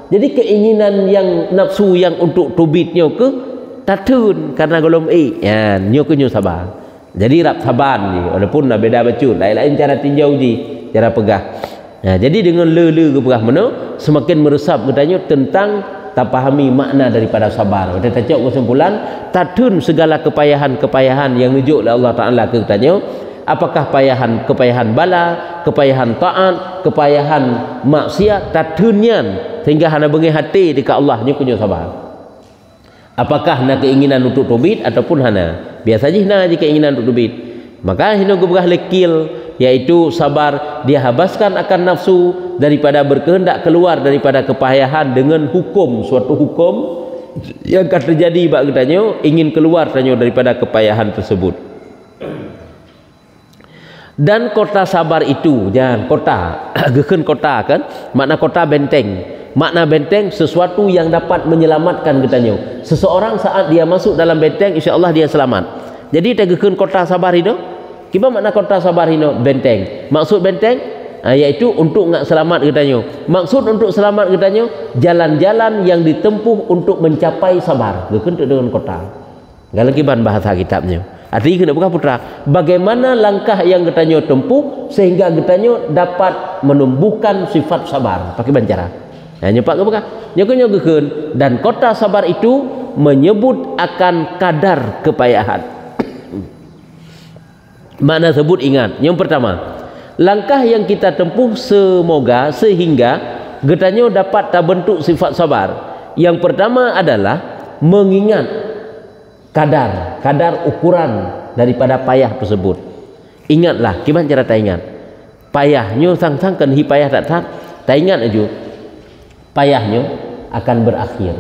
Jadi keinginan yang nafsu yang untuk tubitnya ke tatun karena golom ya nyo sabar. Jadi rap sabar ni walaupun beda bacut lain-lain cara tinjau ji cara pegah. Jadi dengan le ke pegah mana semakin meresap katanya tentang tak pahami makna daripada sabar. Kita tacok kesimpulan tatun segala kepayahan-kepayahan yang nujuk oleh Allah Taala ke katanya apakah kepayahan bala, kepayahan taat, kepayahan maksiat tatunian sehingga hana bengi hati dekat Allah nya kunyo sabar. Apakah hana keinginan untuk tubit ataupun hana? Biasanya hana je keinginan untuk tubit. Maka hina gubah lekil yaitu sabar dia habaskan akan nafsu daripada berkehendak keluar daripada kepayahan dengan hukum suatu hukum yang akan terjadi bak getanyo ingin keluar tanyo daripada kepayahan tersebut. Dan kota sabar itu jangan kota geken kota kan makna kota benteng. Makna benteng sesuatu yang dapat menyelamatkan getanyo. Seseorang saat dia masuk dalam benteng insya-Allah dia selamat. Jadi tegekeun kota sabar itu. Kiba makna kota sabar itu benteng. Maksud benteng Yaitu untuk nak selamat katanya. Maksud untuk selamat katanya jalan-jalan yang ditempuh untuk mencapai sabar. Gekentuk dengan kota. Kalau kiban bahasa kitabnya. Artinya kena buka putra. Bagaimana langkah yang katanya tempuh sehingga katanya dapat menumbuhkan sifat sabar. Pakai bancara. Nyepak ke buka? Nyokon dan kota sabar itu menyebut akan kadar kepayahan. Makna sebut ingat. Yang pertama, langkah yang kita tempuh semoga sehingga getanya dapat terbentuk sifat sabar. Yang pertama adalah mengingat kadar ukuran daripada payah tersebut. Ingatlah, gimana cara tak ingat? Payahnya sang-sangkan hi payah tak ingat aja. Payahnya akan berakhir.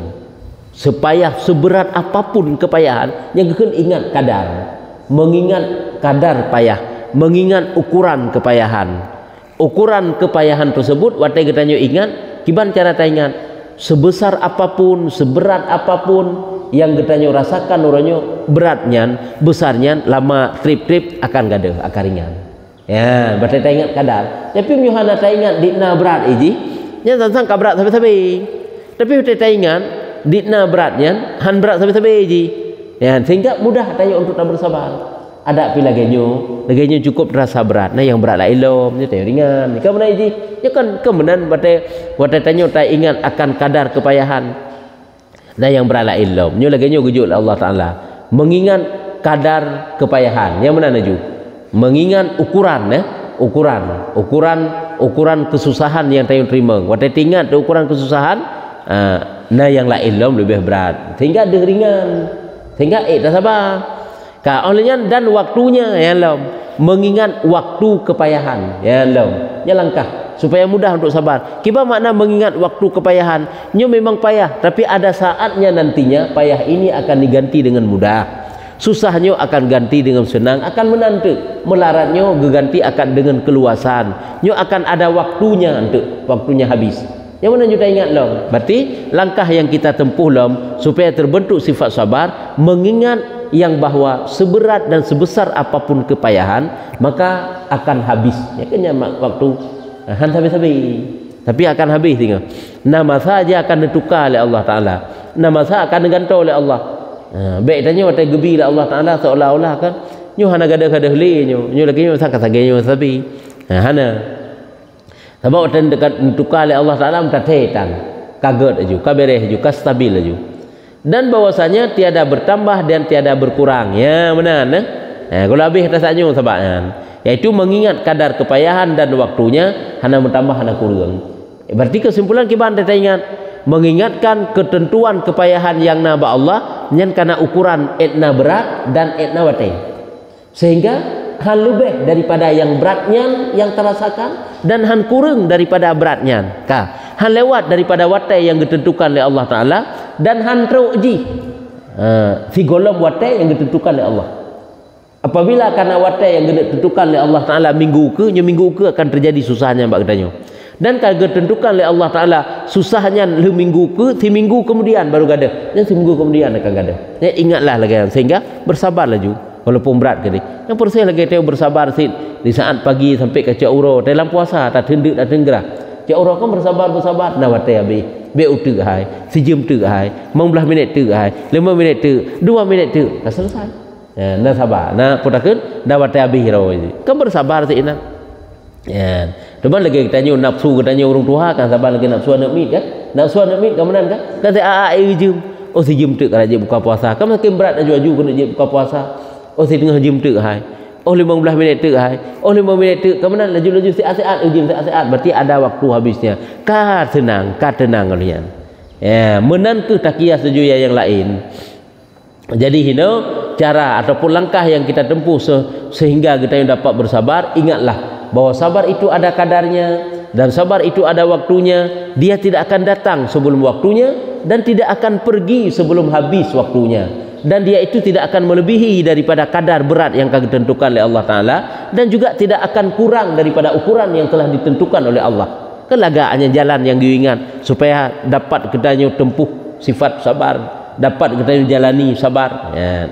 Seberat apapun kepayahan, yang kena ingat kadar. Mengingat kadar payah, mengingat ukuran kepayahan. Ukuran kepayahan tersebut watai katanya ingat, gimana cara tak ingat? Sebesar apapun, seberat apapun yang katanya rasakan orangnya beratnya, besarnya, lama trip akan gada, akan ringan. Ya, berarti tak ingat kadar. Tapi Yohana tak ingat dikna berat iji, nya tentang berat sampai. Tapi tak ingat dikna beratnya, han berat sampai iji. Ya, sehingga mudah tanya untuk tak bersabar. Ada pi laganya cukup terasa berat. Nah yang berat lah ilom, nya tanya ringan. Ni mana iji? Ya kan kemenan watai tanya tak ingat akan kadar kepayahan. Nah yang berat lah ilom. Nya laganya gujul Allah Taala. Mengingat kadar kepayahan. Yang mana naju? Mengingat ukuran ukuran kesusahan yang tanya terima. Watai ingat ukuran kesusahan, nah yang la ilom lebih berat. Sehingga ada ringan. Sehingga tak sabar. Olehnya dan waktunya ya Allah, mengingat waktu kepayahan ya Allah, ya langkah supaya mudah untuk sabar. Kiba makna mengingat waktu kepayahan, nyo memang payah, tapi ada saatnya nantinya payah ini akan diganti dengan mudah. Susahnya akan ganti dengan senang, akan menanti. Melaratnya diganti akan dengan keluasan. Nyo akan ada waktunya untuk waktunya habis. Yang mana kita ingat lom? Berarti langkah yang kita tempuh lom supaya terbentuk sifat sabar, mengingat yang bahwa seberat dan sebesar apapun kepayahan maka akan habis. Ya kan waktu han habis-habis. Tapi akan habis tinggal. Nama saja akan ditukar oleh Allah Taala. Nama saja akan digantung oleh Allah. Baik tanya watai gebi oleh Allah Taala seolah-olah kan nyo hana gada-gada heli nyo lagi nyo sakit-sakit nyo sabi. Hana sebab waktu ditukar oleh Allah Taala mentatetan. Kaget aju, kabereh aju, kastabil aju. Dan bahwasanya tiada bertambah dan tiada berkurang. Ya benar nah? Kalau habis rasanya sebabnya yaitu mengingat kadar kepayahan dan waktunya hana bertambah hana kurang. Berarti kesimpulan kita anda ingat mengingatkan ketentuan kepayahan yang naba Allah nyan karena ukuran etna berat dan etna watai. Sehingga han lebih daripada yang beratnya yang terasakan dan han kurang daripada beratnya. Han lewat daripada watai yang ditentukan oleh Allah Taala dan han teruji si golong watai yang ditentukan oleh Allah. Apabila karena watai yang ditentukan oleh Allah Taala minggu ke akan terjadi susahnya mbak katanya. Dan kalau ditentukan oleh Allah Taala susahnya le minggu ke si minggu kemudian baru gada. Dan seminggu kemudian akan gada. Ya ingatlah lagi sehingga bersabarlah juga walaupun berat ke dia. Yang perlu lagi tahu bersabar di saat pagi sampai ke Cak Uro dalam puasa tak tenduk tak tenggerah. Cak Uro kan bersabar nah watai habis. Be utu hai, sejam tu hai, 15 minit tu hai, 5 minit tu, 2 minit tu, dah selesai. Ya, dah sabar. Nah, putakeun dah watai habis ro. Kan bersabar sih nak. Ya. Cuman lagi tanya nafsu katanya orang tua kan sabar lagi nafsu nak mit kan? Nafsu nak mit kemenan kan? Kan saya jum. Oh sejam tu kalau je buka puasa. Kan makin berat aju-aju kena je buka puasa. Oh si tengah jam tu hai. Oh 15 minit tu hai. Oh 5 minit tu kemenan laju-laju siat-siat ujung siat-siat berarti ada waktu habisnya. Ka tenang kalian. Ya, menan ke takiyah sejuya yang lain. Jadi hino cara ataupun langkah yang kita tempuh sehingga kita yang dapat bersabar, ingatlah bahwa sabar itu ada kadarnya dan sabar itu ada waktunya. Dia tidak akan datang sebelum waktunya dan tidak akan pergi sebelum habis waktunya. Dan dia itu tidak akan melebihi daripada kadar berat yang akan ditentukan oleh Allah Ta'ala dan juga tidak akan kurang daripada ukuran yang telah ditentukan oleh Allah. Kelagaannya jalan yang diingat supaya dapat kita tempuh sifat sabar, dapat kita jalani sabar ya.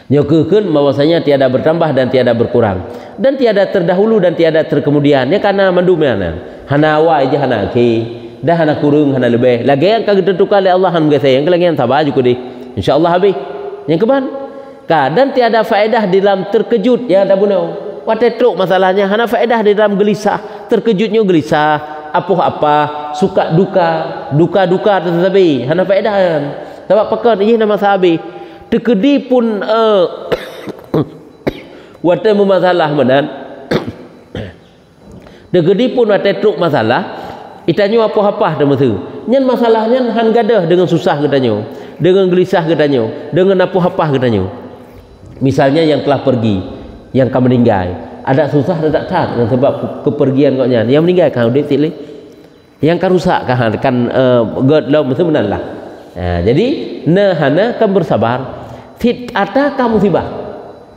nyokeun bahwasanya tiada bertambah dan tiada berkurang, dan tiada terdahulu dan tiada terkemudian. Ya karena mandumana hana wa aja hana ki dah hana kurung hana lebih lagi yang kagak tentukan oleh Allah han gese yang kelagian sabar juga deh insyaallah habis yang keban ka, dan tiada faedah di dalam terkejut ya ada bunau watetruk masalahnya hana faedah di dalam gelisah, terkejutnya gelisah apa suka duka tetapi hana faedah sebab pekan ini nama sahabi terkedi pun wate masalah menan terkedi pun wate truk masalah itanya apa-apa dah masa nyen masalahnya han gadah dengan susah katanya, dengan gelisah katanya, dengan apa-apa katanya. Misalnya yang telah pergi, yang akan meninggal, ada susah ada tak dengan sebab kepergian koknya yang meninggal kan udah tilih yang kan rusak kan god lo mesti menanlah. Nah, jadi hana kan bersabar fit ada kamu musibah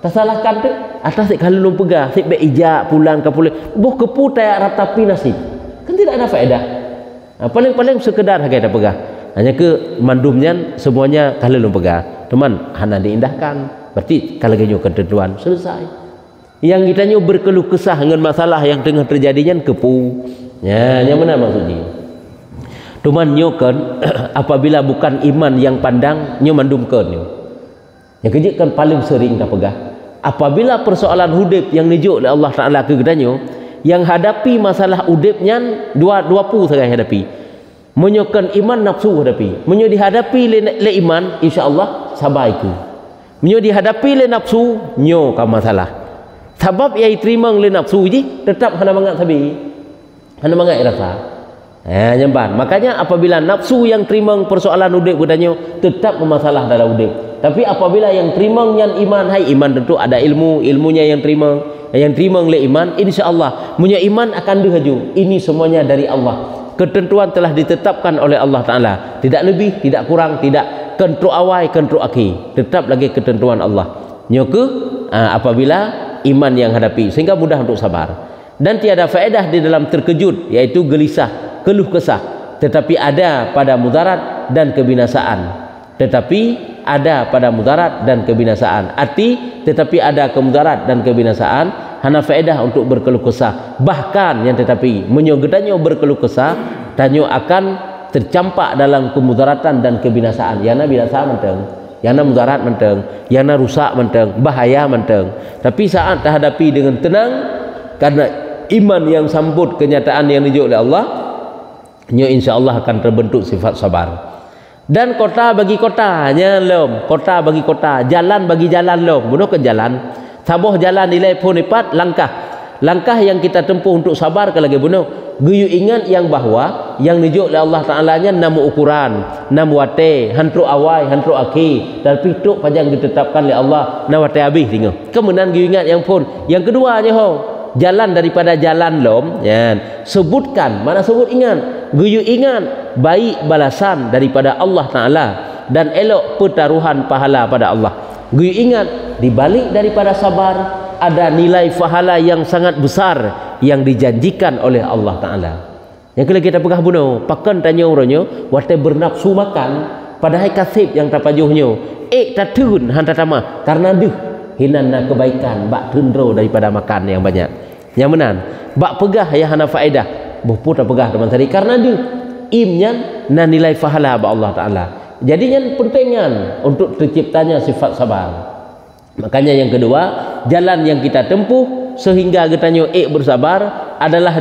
tersalahkan tu atas kalau lu pegah sik be ijak pulang ke pulang boh kepu tak ratapi nasib kan tidak ada faedah. Paling sekedar harga dah pegah hanya ke mandumnya semuanya kalau lu pegah teman hana diindahkan berarti kalau genyo ketentuan selesai. Yang kita nyu berkeluh kesah dengan masalah yang tengah terjadinya kepu ya yang mana maksudnya teman nyu kan apabila bukan iman yang pandang nyu mandumkan nyu yang kejut kan paling sering tak pegah apabila persoalan hudib yang nijuk oleh Allah Ta'ala ke gedanyo yang hadapi masalah hudibnya dua pu sagai hadapi menyokan iman nafsu hadapi menyo dihadapi le iman insyaallah sabar iku menyo dihadapi le nafsu nyo ka masalah sebab yang terima le nafsu ji tetap hana mangat sabi hana mangat rasa nyemban. Makanya apabila nafsu yang terima persoalan hudib gedanyo tetap bermasalah dalam hudib. Tapi apabila yang terima yang iman, hai iman tentu ada ilmunya yang terima oleh iman, insyaallah punya iman akan dihaju. Ini semuanya dari Allah. Ketentuan telah ditetapkan oleh Allah Ta'ala, tidak lebih, tidak kurang, tidak kentru awai, kentru aki, tetap lagi ketentuan Allah. Nyoke apabila iman yang hadapi, sehingga mudah untuk sabar. Dan tiada faedah di dalam terkejut, yaitu gelisah, keluh kesah, tetapi ada pada mudarat dan kebinasaan. Tetapi ada pada mudarat dan kebinasaan. Arti tetapi ada kemudarat dan kebinasaan, hana faedah untuk berkeluh kesah. Bahkan yang tetapi menyogedanyo berkeluh kesah, danyo akan tercampak dalam kemudaratan dan kebinasaan. Yana binasa menteng, yana mudarat menteng, yana rusak menteng, bahaya menteng. Tapi saat terhadapi dengan tenang karena iman yang sambut kenyataan yang dijuk oleh Allah, nyo insyaallah akan terbentuk sifat sabar. Dan kota bagi kota nya lom, kota bagi kota, jalan bagi jalan lom, bunuh ke jalan. Saboh jalan nilai pun lipat langkah yang kita tempuh untuk sabar ke lagi bunuh. Guyu ingat yang bahwa yang dijuk oleh Allah Ta'ala nya namu ukuran, nam wate, hantru awai, hantru aki, dan pituk panjang ditetapkan oleh Allah, na wate habis tinggal. Kemudian guyu ingat yang pun. Yang kedua nya ho, jalan daripada jalan lom ya, sebutkan mana sebut ingat guyu ingat baik balasan daripada Allah Ta'ala dan elok pertaruhan pahala pada Allah. Guyu ingat dibalik daripada sabar ada nilai pahala yang sangat besar yang dijanjikan oleh Allah Ta'ala. Yang kali kita pegah bunuh pakan tanya orangnya wate bernafsu makan padahal kasib yang tapajuhnya tatun hanta tamah karena deh hinana kebaikan bak tundro daripada makan yang banyak. Yang menan bak pegah ya hana faedah bupu tak pegah teman tadi karena dia imnya na nilai pahala ba Allah Ta'ala. Jadi yang pentingnya untuk terciptanya sifat sabar. Makanya yang kedua, jalan yang kita tempuh sehingga getanyo bersabar adalah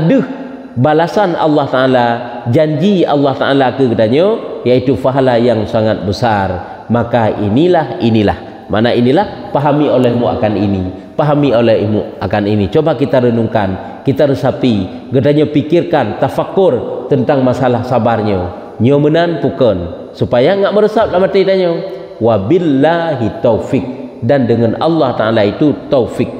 balasan Allah Ta'ala, janji Allah Ta'ala ke getanyo, yaitu pahala yang sangat besar. Maka inilah mana inilah pahami olehmu akan ini, pahami olehmu akan ini. Coba kita renungkan, kita resapi, getanyo pikirkan, tafakur tentang masalah sabarnya. Nyo menan pukun supaya enggak meresap dalam hati danyo. Wabillahi taufik, dan dengan Allah Ta'ala itu taufik.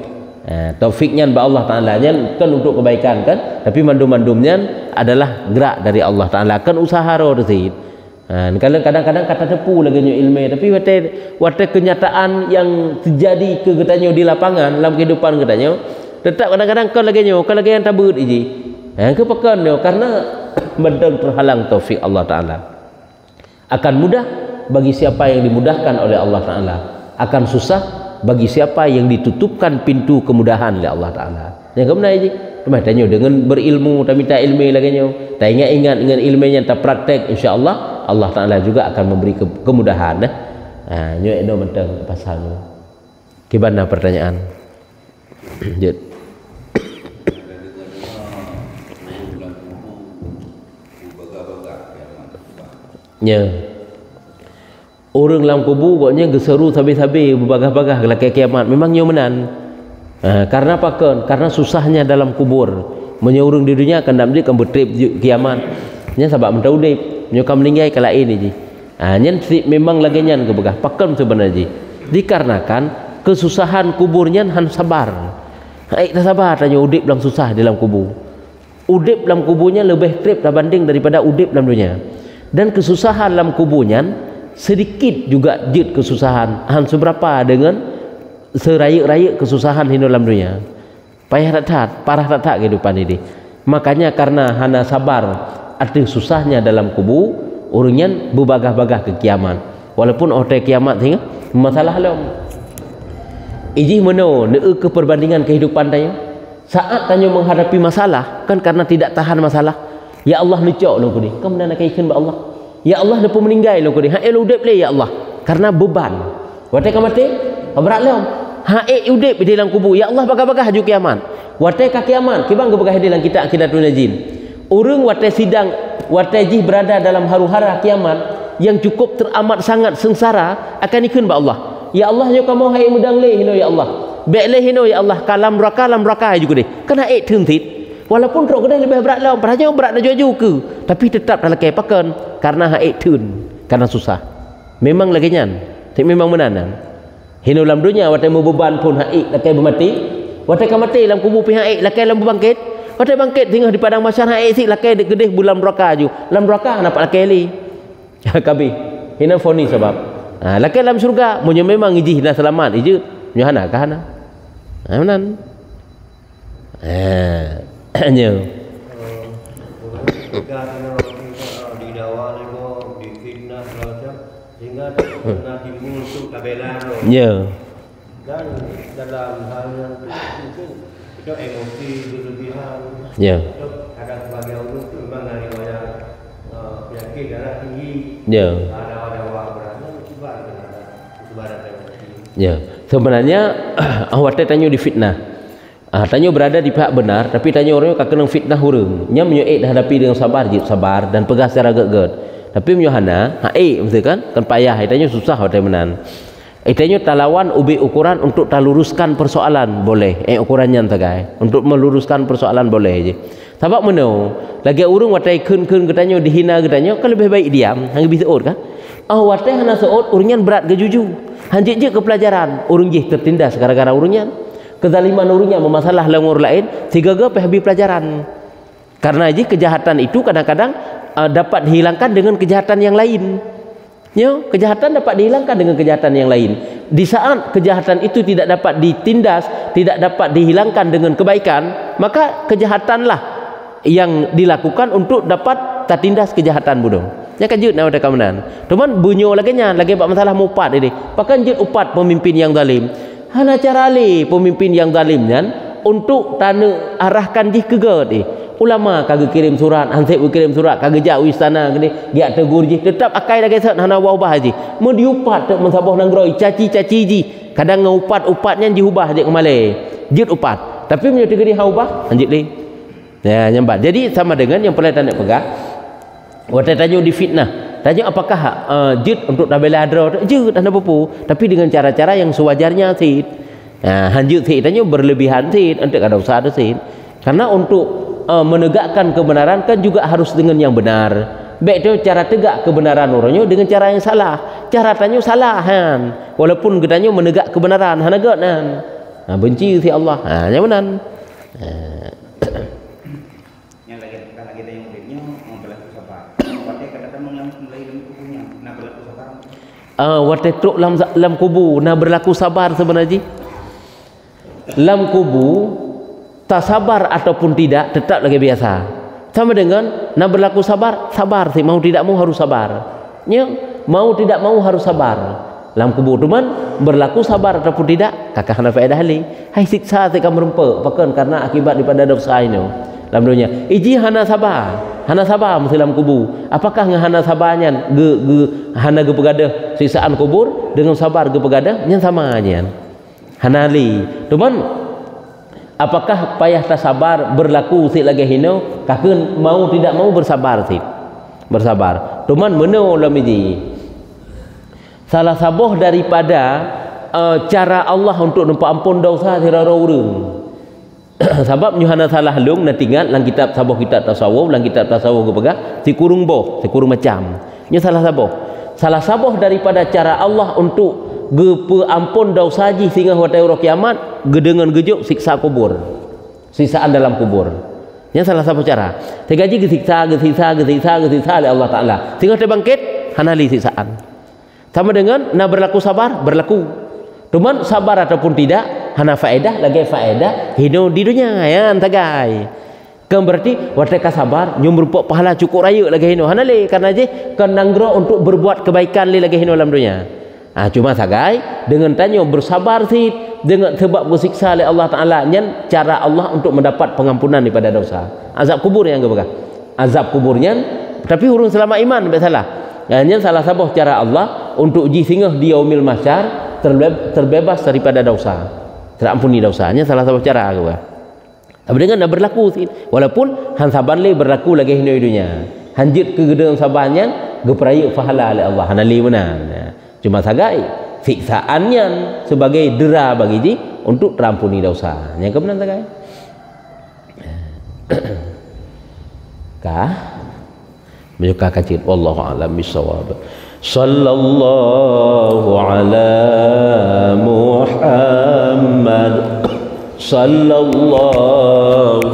Taufiknya ba Allah Ta'ala nya kan untuk kebaikan kan, tapi mandum-mandumnya adalah gerak dari Allah Ta'ala, kan usaha roh. Kadang-kadang kata tepu lagi nyo ilmu, tapi wate kenyataan yang terjadi ke getanyo di lapangan dalam kehidupan getanyo tetap kadang-kadang kan lagi yang tabut iji. Kepekan nyo karena mendeng terhalang taufik Allah Ta'ala. Akan mudah bagi siapa yang dimudahkan oleh Allah Ta'ala, akan susah bagi siapa yang ditutupkan pintu kemudahan oleh Allah Ta'ala. Yang kemudian je tempat tanya dengan berilmu tak minta ilmu lagi nyo, tak ingat-ingat dengan ilmunya tak praktek, insya-Allah Allah Ta'ala juga akan memberi kemudahan. Nyo eno mentang pasal ni. Gimana pertanyaan? Jut. Ya. Orang dalam kubur buatnya geseru sabi-sabi berbagah-bagah kelak kiamat. Memangnya menan. Karena apa kan? Karena susahnya dalam kubur. Menyorong di dunia akan dapat kan bertrip kiamat. Nya sebab mentau dip, nyoka meninggal kala ini ji. Nyen memang lagi nyan ke begah. Pakem sebenarnya ji. Dikarenakan kesusahan kuburnya han sabar. Tak sabar tanya udip dalam susah dalam kubur. Udip dalam kuburnya lebih trip banding daripada udip dalam dunia. Dan kesusahan dalam kuburnya sedikit juga jid kesusahan. Han seberapa dengan seraya-raya kesusahan hidup dalam dunia. Payah tak parah tak kehidupan ini. Makanya karena hana sabar arti susahnya dalam kubur, orangnya berbagah-bagah ke kiamat. Walaupun hotel kiamat tengah masalah lam. Iji meno ke perbandingan kehidupan tanya. Saat tanya menghadapi masalah kan karena tidak tahan masalah. Ya Allah lecok lo kudi. Kamu nak kaikan ba Allah. Ya Allah depa meninggal lo kudi. Ha udip le ya Allah. Karena beban. Watai ka mati, berat lam. Ha udip di dalam kubur. Ya Allah bagah-bagah haju kiamat. Watai ka kiamat, kibang bagah di dalam kita akidatul jin. Urang watai sidang, watai jih berada dalam haru-hara kiamat yang cukup teramat sangat sengsara akan ikun ba Allah. Ya Allah yo kamu hai mudang le hino ya Allah. Bek le hino ya Allah kalam raka juga deh. Kena thun thit. Walaupun rok kedai lebih berat lah, padahal berat dah jauh ke, tapi tetap dalam kaya pakan karena haik tun, karena susah. Memang lagi nyan, tapi memang menanan. Hino dalam dunia, watai mau beban pun haik lakai bermati, watai kamati dalam kubur pihak haik lakai dalam berbangkit, watai bangkit tinggal di padang mahsyar haik sik lakai gedeh bulan neraka ju, dalam neraka nampak lakai li. Kabi, hino foni sebab. Lakai dalam surga, munyo memang ijih dah selamat, ijih, munyo hana kahana. Menan. Hanya ya. Dan dalam hal yang itu emosi berlebihan. Ya. Ada sebagai orang memang dari banyak penyakit darah tinggi. Ya. Ada beratnya ya. Sebenarnya awak tanya di fitnah. Tanya berada di pihak benar, tapi tanya orang yang kena fitnah orang. Nya menyoek hadapi dengan sabar, sabar dan pegas secara geged. Tapi menyohana, mesti kan payah. Tanya susah hotel menan. Tanya talawan ubi ukuran untuk taluruskan persoalan boleh. Ukurannya tagai. Untuk meluruskan persoalan boleh je. Sebab meno, lagi urung watai kun katanya dihina katanya, kan lebih baik diam, hang bisa kan? Watai hana seot urungnya berat ke juju. Hanjik je ke pelajaran, urung je tertindas gara-gara urungnya. Kezaliman urungnya memasalah lengur lain sehingga habis pelajaran. Karena aja kejahatan itu kadang-kadang dapat dihilangkan dengan kejahatan yang lain. Ya, kejahatan dapat dihilangkan dengan kejahatan yang lain. Di saat kejahatan itu tidak dapat ditindas, tidak dapat dihilangkan dengan kebaikan, maka kejahatanlah yang dilakukan untuk dapat tertindas kejahatan budong. Ya kan jut nak ada kamenan. Teman bunyo lagi nya lagi buat masalah mupat ini. Pakan jut upat pemimpin yang zalim. Hana cara li pemimpin yang zalimnya untuk tanu arahkan jih ke gede. Ulama kagak kirim surat, hansip kirim surat kagak jauh istana gini, dia tegur jih tetap akai lagi sat hana wabah ji. Mau diupat tek mensabah nangroi caci ji. Kadang ngeupat-upatnya diubah je kemale. Jut upat. Tapi menyo tegeri haubah anjit li. Ya nyambat. Jadi sama dengan yang pernah tanda pegah. Waktu tanya di fitnah. Tanya apakah jid untuk tabela hadra jid anda pupu tapi dengan cara-cara yang sewajarnya sih. Hanjut sih tanya berlebihan sih untuk ada usaha sih. Karena untuk menegakkan kebenaran kan juga harus dengan yang benar. Baik itu cara tegak kebenaran orangnya dengan cara yang salah. Cara tanya salahan. Walaupun katanya menegak kebenaran hanagatnan. Benci si Allah. Yang benar. Waktu truk lam kubu nak berlaku sabar sebenarnya lam kubu tak sabar ataupun tidak tetap lagi biasa sama dengan nak berlaku sabar sih mau tidak mau harus sabar ya mau tidak mau harus sabar dalam kubur. Cuman berlaku sabar ataupun tidak, kakak hana faedah li. Hai siksa tekan merempa, pakan karena akibat daripada dosa ini. Dalam dunia, iji hana sabar mesti dalam kubur. Apakah hana sabarnya hana ge pegadah siksaan kubur dengan sabar ge pegadah nya sama aja. Hana li. Cuman apakah payah tak sabar berlaku si lagi hino, kakak mau tidak mau bersabar sih. Bersabar. Cuman meno lamiji. Salah sabuh daripada cara Allah untuk nampak ampun dosa tirara urang. Sebab nyuhana salah lung na tinggal lang kitab sabuh kitab tasawuf, lang kitab tasawuf ke pegah si kurung macam. Nya salah sabuh daripada cara Allah untuk ampun dosa ji sehingga hari kiamat dengan gejuk siksa kubur. Siksaan dalam kubur. Nya salah sabuh cara. Tegaji gesiksa oleh Allah Taala. Sehingga terbangkit hanali siksaan. Sama dengan nak berlaku sabar, berlaku. Cuman sabar ataupun tidak, hana faedah lagi faedah hidup di dunia ya tagai. Kan berarti wateka sabar nyum merupakan pahala cukup raya lagi hidup. Hana le karena je kan nanggro untuk berbuat kebaikan le lagi hidup dalam dunia. Cuma sagai dengan tanya bersabar sih dengan sebab bersiksa oleh Allah Taala nyen cara Allah untuk mendapat pengampunan daripada dosa. Azab kubur yang ke azab kuburnya tapi urung selama iman tak salah. Yang salah satu cara Allah untuk uji singgah di yaumil mahsyar terbebas daripada dosa, terampuni dosanya salah satu cara aku. Tapi dengan dah berlaku sih, walaupun han saban le berlaku lagi hidupnya, hanjit ke gedung sabannya geperaya pahala oleh Allah hanali menan. Cuma sagai siksaannya sebagai dera bagi ji untuk terampuni dosa. Yang kebenaran sagai. Kah? Menyuka kacit wallahu a'lam bissawab. Sallallahu ala Muhammad sallallahu